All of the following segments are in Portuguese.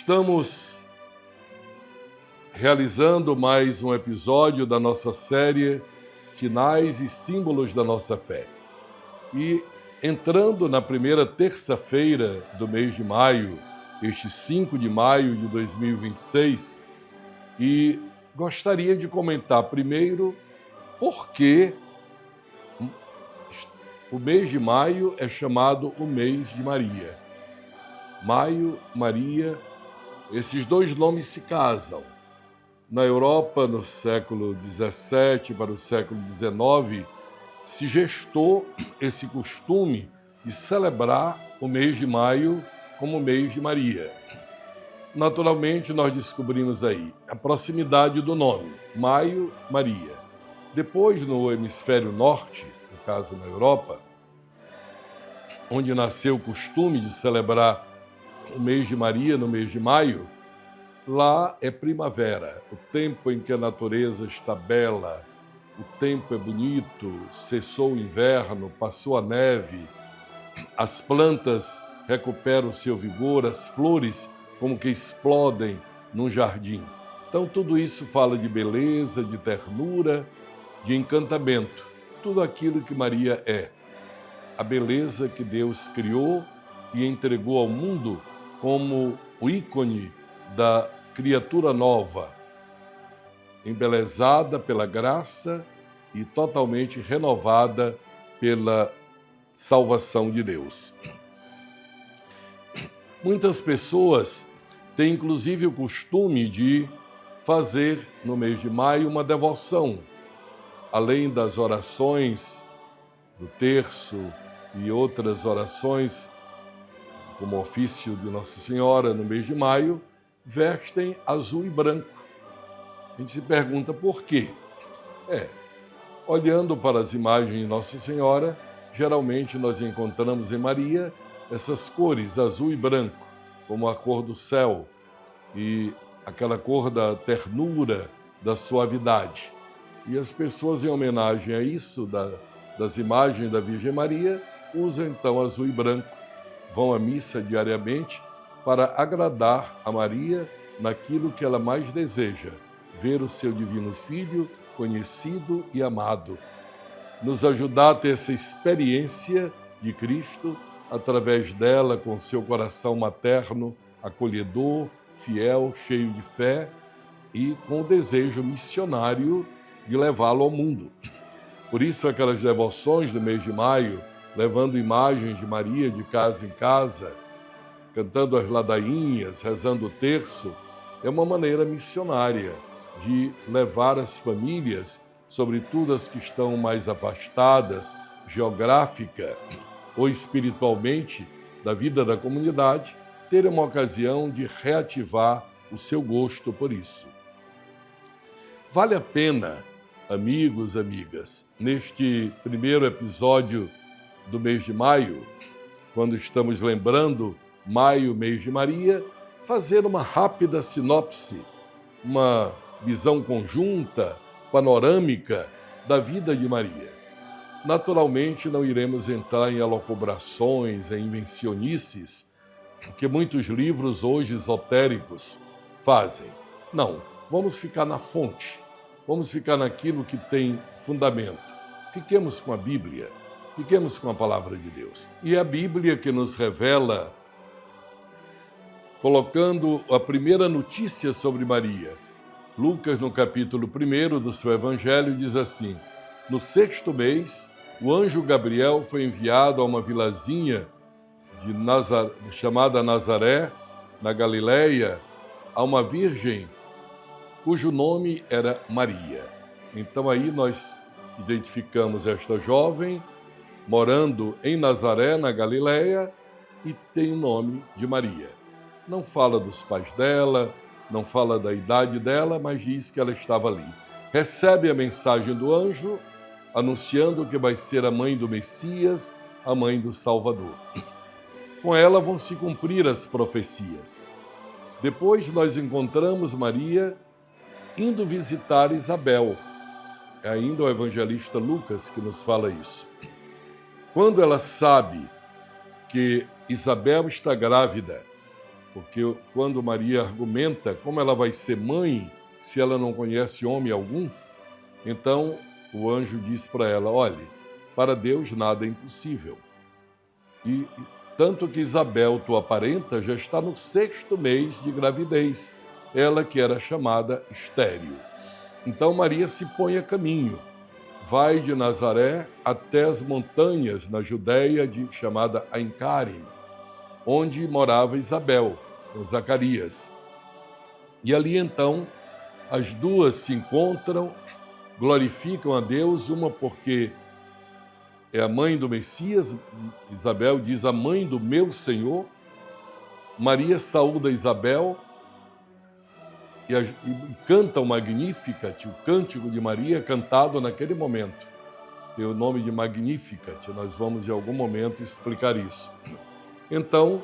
Estamos realizando mais um episódio da nossa série Sinais e Símbolos da Nossa Fé. E entrando na primeira terça-feira do mês de maio, este 5 de maio de 2026, e gostaria de comentar primeiro por que o mês de maio é chamado o mês de Maria. Maio, Maria, esses dois nomes se casam. Na Europa, no século XVII para o século XIX, se gestou esse costume de celebrar o mês de maio como o mês de Maria. Naturalmente, nós descobrimos aí a proximidade do nome, Maio, Maria. Depois, no hemisfério norte, no caso na Europa, onde nasceu o costume de celebrar o mês de Maria no mês de maio, lá é primavera, o tempo em que a natureza está bela, o tempo é bonito, cessou o inverno, passou a neve, as plantas recuperam seu vigor, as flores como que explodem num jardim. Então tudo isso fala de beleza, de ternura, de encantamento, tudo aquilo que Maria é. A beleza que Deus criou e entregou ao mundo como o ícone da criatura nova, embelezada pela graça e totalmente renovada pela salvação de Deus. Muitas pessoas têm inclusive o costume de fazer no mês de maio uma devoção, além das orações do terço e outras orações, como o ofício de Nossa Senhora no mês de maio, vestem azul e branco. A gente se pergunta por quê? Olhando para as imagens de Nossa Senhora, geralmente nós encontramos em Maria essas cores, azul e branco, como a cor do céu e aquela cor da ternura, da suavidade. E as pessoas, em homenagem a isso, das imagens da Virgem Maria, usam então azul e branco, vão à missa diariamente para agradar a Maria naquilo que ela mais deseja, ver o seu divino Filho conhecido e amado, nos ajudar a ter essa experiência de Cristo através dela, com seu coração materno, acolhedor, fiel, cheio de fé e com o desejo missionário de levá-lo ao mundo. Por isso, aquelas devoções do mês de maio, levando imagens de Maria de casa em casa, cantando as ladainhas, rezando o terço, é uma maneira missionária de levar as famílias, sobretudo as que estão mais afastadas, geográfica ou espiritualmente, da vida da comunidade, ter uma ocasião de reativar o seu gosto por isso. Vale a pena, amigos, amigas, neste primeiro episódio do mês de maio, quando estamos lembrando maio, mês de Maria, fazer uma rápida sinopse, uma visão conjunta, panorâmica da vida de Maria. Naturalmente, não iremos entrar em elucubrações, em invencionices, que muitos livros hoje esotéricos fazem. Não, vamos ficar na fonte, vamos ficar naquilo que tem fundamento. Fiquemos com a Bíblia, fiquemos com a Palavra de Deus. E a Bíblia que nos revela, colocando a primeira notícia sobre Maria. Lucas, no capítulo 1 do seu Evangelho, diz assim: no 6º mês, o anjo Gabriel foi enviado a uma vilazinha chamada Nazaré, na Galileia, a uma virgem cujo nome era Maria. Então aí nós identificamos esta jovem morando em Nazaré, na Galileia, e tem o nome de Maria. Não fala dos pais dela, não fala da idade dela, mas diz que ela estava ali. Recebe a mensagem do anjo, anunciando que vai ser a mãe do Messias, a mãe do Salvador. Com ela vão se cumprir as profecias. Depois nós encontramos Maria indo visitar Isabel. É ainda o evangelista Lucas que nos fala isso. Quando ela sabe que Isabel está grávida porque quando Maria argumenta como ela vai ser mãe se ela não conhece homem algum, então o anjo diz para ela: olhe, para Deus nada é impossível. E tanto que Isabel, tua parenta, já está no 6º mês de gravidez, ela que era chamada estéril. Então Maria se põe a caminho, vai de Nazaré até as montanhas na Judéia chamada Aincarim, onde morava Isabel, com Zacarias. E ali então as duas se encontram, glorificam a Deus, uma porque é a mãe do Messias, Isabel diz a mãe do meu Senhor, Maria saúda Isabel e canta o Magnificat, o cântico de Maria cantado naquele momento. Tem o nome de Magnificat, nós vamos em algum momento explicar isso. Então,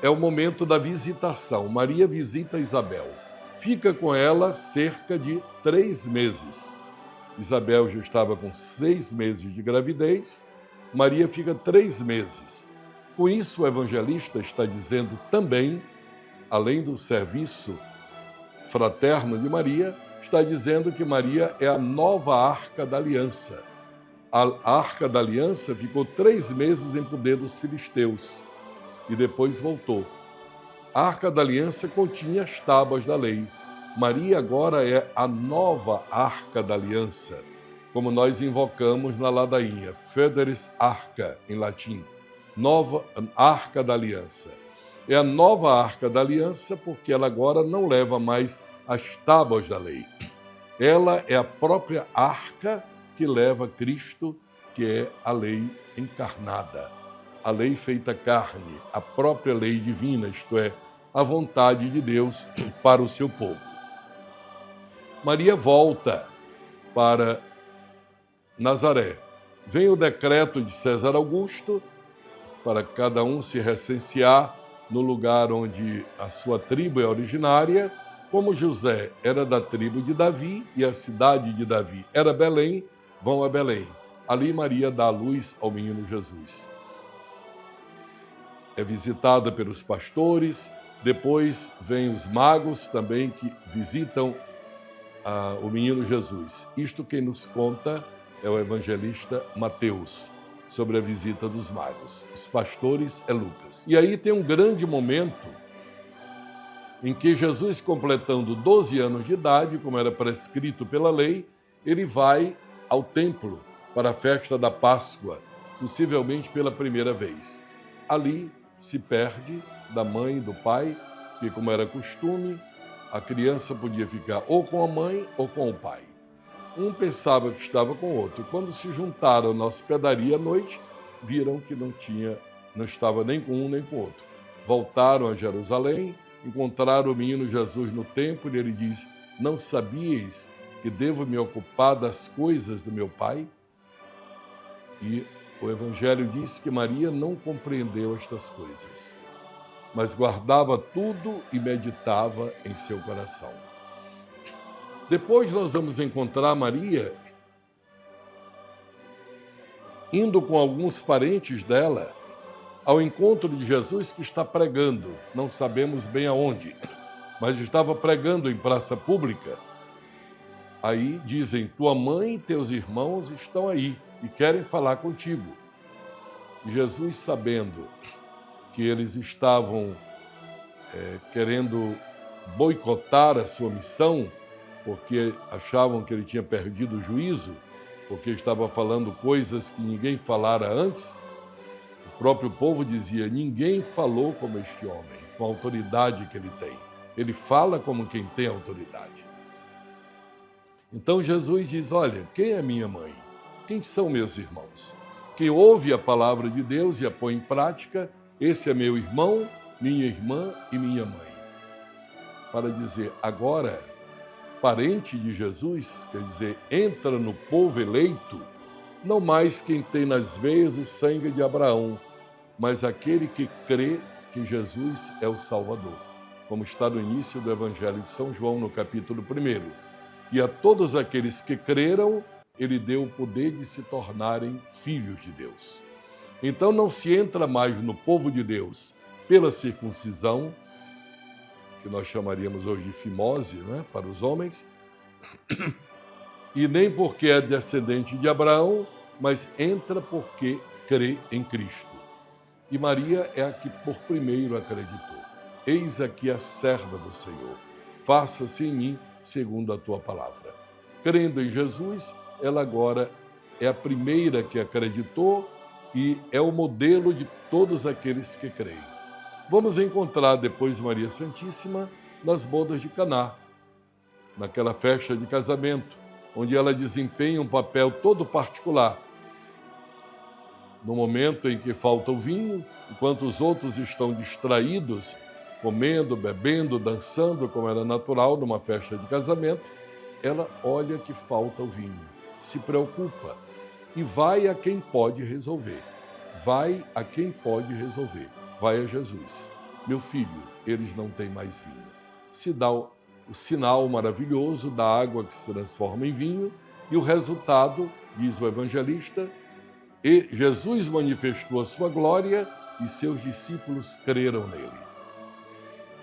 é o momento da visitação. Maria visita Isabel, fica com ela cerca de 3 meses. Isabel já estava com 6 meses de gravidez, Maria fica 3 meses. Com isso, o evangelista está dizendo também, além do serviço fraterno de Maria, está dizendo que Maria é a nova Arca da Aliança. A Arca da Aliança ficou 3 meses em poder dos filisteus e depois voltou. A Arca da Aliança continha as tábuas da lei. Maria agora é a nova Arca da Aliança, como nós invocamos na ladainha, Foederis Arca, em latim, nova Arca da Aliança. É a nova Arca da Aliança porque ela agora não leva mais as tábuas da lei. Ela é a própria Arca que leva Cristo, que é a lei encarnada, a lei feita carne, a própria lei divina, isto é, a vontade de Deus para o seu povo. Maria volta para Nazaré. Vem o decreto de César Augusto para cada um se recensear no lugar onde a sua tribo é originária. Como José era da tribo de Davi e a cidade de Davi era Belém, vão a Belém. Ali Maria dá a luz ao menino Jesus. É visitada pelos pastores, depois vêm os magos também que visitam o menino Jesus. Isto quem nos conta é o evangelista Mateus, sobre a visita dos magos. Os pastores é Lucas. E aí tem um grande momento em que Jesus, completando 12 anos de idade, como era prescrito pela lei, ele vai ao templo para a festa da Páscoa, possivelmente pela primeira vez. Ali se perde da mãe e do pai, que, como era costume, a criança podia ficar ou com a mãe ou com o pai. Um pensava que estava com o outro. Quando se juntaram na hospedaria à noite, viram que não estava nem com um nem com o outro. Voltaram a Jerusalém, encontraram o menino Jesus no templo e ele diz: não sabíeis que devo me ocupar das coisas do meu pai? E o Evangelho diz que Maria não compreendeu estas coisas, mas guardava tudo e meditava em seu coração. Depois nós vamos encontrar Maria indo com alguns parentes dela ao encontro de Jesus, que está pregando, não sabemos bem aonde, mas estava pregando em praça pública. Aí dizem: tua mãe e teus irmãos estão aí e querem falar contigo. E Jesus, sabendo que eles estavam querendo boicotar a sua missão, porque achavam que ele tinha perdido o juízo, porque estava falando coisas que ninguém falara antes, o próprio povo dizia: ninguém falou como este homem, com a autoridade que ele tem. Ele fala como quem tem autoridade. Então Jesus diz: olha, quem é minha mãe? Quem são meus irmãos? Quem ouve a palavra de Deus e a põe em prática, esse é meu irmão, minha irmã e minha mãe. Para dizer, agora, parente de Jesus, quer dizer, entra no povo eleito, não mais quem tem nas veias o sangue de Abraão, mas aquele que crê que Jesus é o Salvador, como está no início do Evangelho de São João, no capítulo 1. E a todos aqueles que creram, ele deu o poder de se tornarem filhos de Deus. Então não se entra mais no povo de Deus pela circuncisão, que nós chamaríamos hoje de fimose, né, para os homens, e nem porque é descendente de Abraão, mas entra porque crê em Cristo. E Maria é a que por primeiro acreditou. Eis aqui a serva do Senhor, faça-se em mim segundo a tua palavra. Crendo em Jesus, ela agora é a primeira que acreditou e é o modelo de todos aqueles que creem. Vamos encontrar depois Maria Santíssima nas bodas de Caná, naquela festa de casamento, onde ela desempenha um papel todo particular. No momento em que falta o vinho, enquanto os outros estão distraídos, comendo, bebendo, dançando, como era natural numa festa de casamento, ela olha que falta o vinho, se preocupa e vai a quem pode resolver. Vai a quem pode resolver. Vai a Jesus. Meu filho, eles não têm mais vinho. Se dá o sinal maravilhoso da água que se transforma em vinho e o resultado, diz o evangelista, e Jesus manifestou a sua glória e seus discípulos creram nele.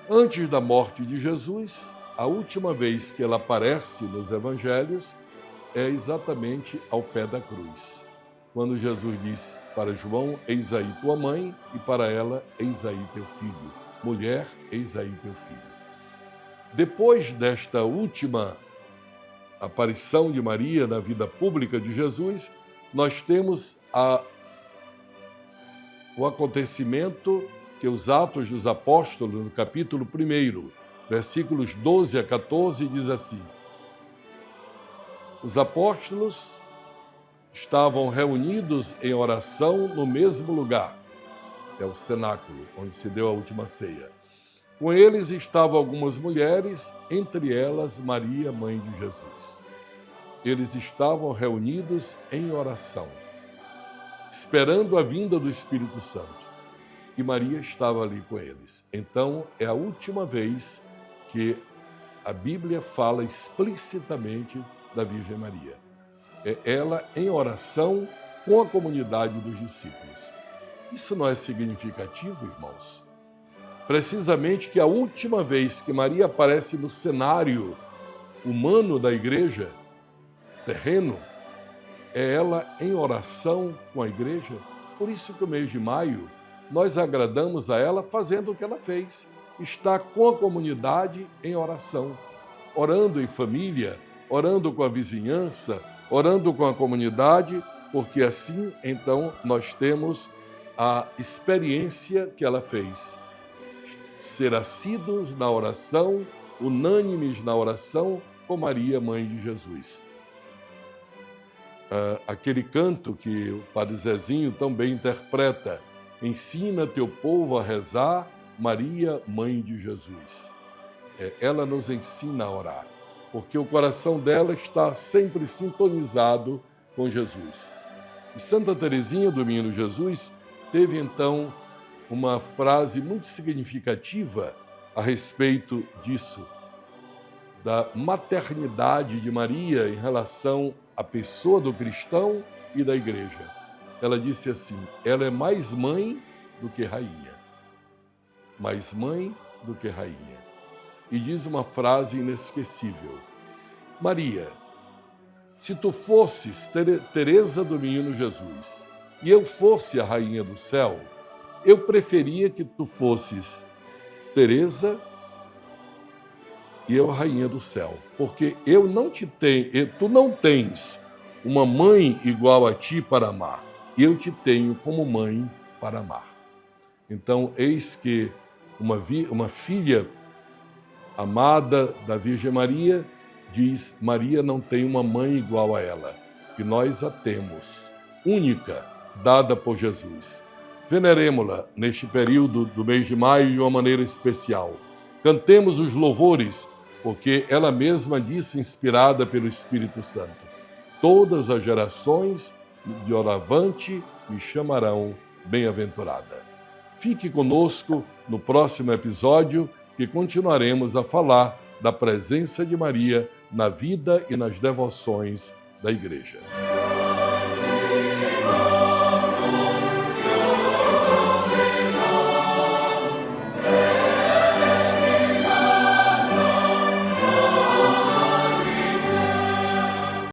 Antes da morte de Jesus, a última vez que ela aparece nos evangelhos é exatamente ao pé da cruz, quando Jesus diz para João, eis aí tua mãe, e para ela, eis aí teu filho. Mulher, eis aí teu filho. Depois desta última aparição de Maria na vida pública de Jesus, nós temos o acontecimento que os Atos dos Apóstolos, no capítulo 1, versículos 12 a 14, diz assim: os apóstolos estavam reunidos em oração no mesmo lugar, é o cenáculo, onde se deu a última ceia. Com eles estavam algumas mulheres, entre elas Maria, mãe de Jesus. Eles estavam reunidos em oração, esperando a vinda do Espírito Santo. E Maria estava ali com eles. Então, é a última vez que a Bíblia fala explicitamente da Virgem Maria. É ela em oração com a comunidade dos discípulos. Isso não é significativo, irmãos? Precisamente que a última vez que Maria aparece no cenário humano da igreja, terreno, é ela em oração com a igreja. Por isso que o mês de maio nós agradamos a ela fazendo o que ela fez. Está com a comunidade em oração, orando em família, orando com a vizinhança, orando com a comunidade, porque assim, então, nós temos a experiência que ela fez. Ser assíduos na oração, unânimes na oração, com Maria, mãe de Jesus. Aquele canto que o Padre Zezinho também interpreta, ensina teu povo a rezar, Maria, mãe de Jesus. Ela nos ensina a orar, porque o coração dela está sempre sintonizado com Jesus. E Santa Teresinha do Menino Jesus teve então uma frase muito significativa a respeito disso, da maternidade de Maria em relação à pessoa do cristão e da igreja. Ela disse assim, ela é mais mãe do que rainha. Mais mãe do que rainha. E diz uma frase inesquecível. Maria, se tu fosses Teresa do Menino Jesus e eu fosse a rainha do céu, eu preferia que tu fosses Teresa e eu a rainha do céu, porque tu não tens uma mãe igual a ti para amar. Eu te tenho como mãe para amar. Então, eis que uma filha amada da Virgem Maria diz, Maria não tem uma mãe igual a ela, e nós a temos, única, dada por Jesus. Veneremo-la neste período do mês de maio de uma maneira especial. Cantemos os louvores, porque ela mesma disse, inspirada pelo Espírito Santo, todas as gerações de oravante me chamarão bem-aventurada. Fique conosco no próximo episódio, que continuaremos a falar da presença de Maria na vida e nas devoções da Igreja.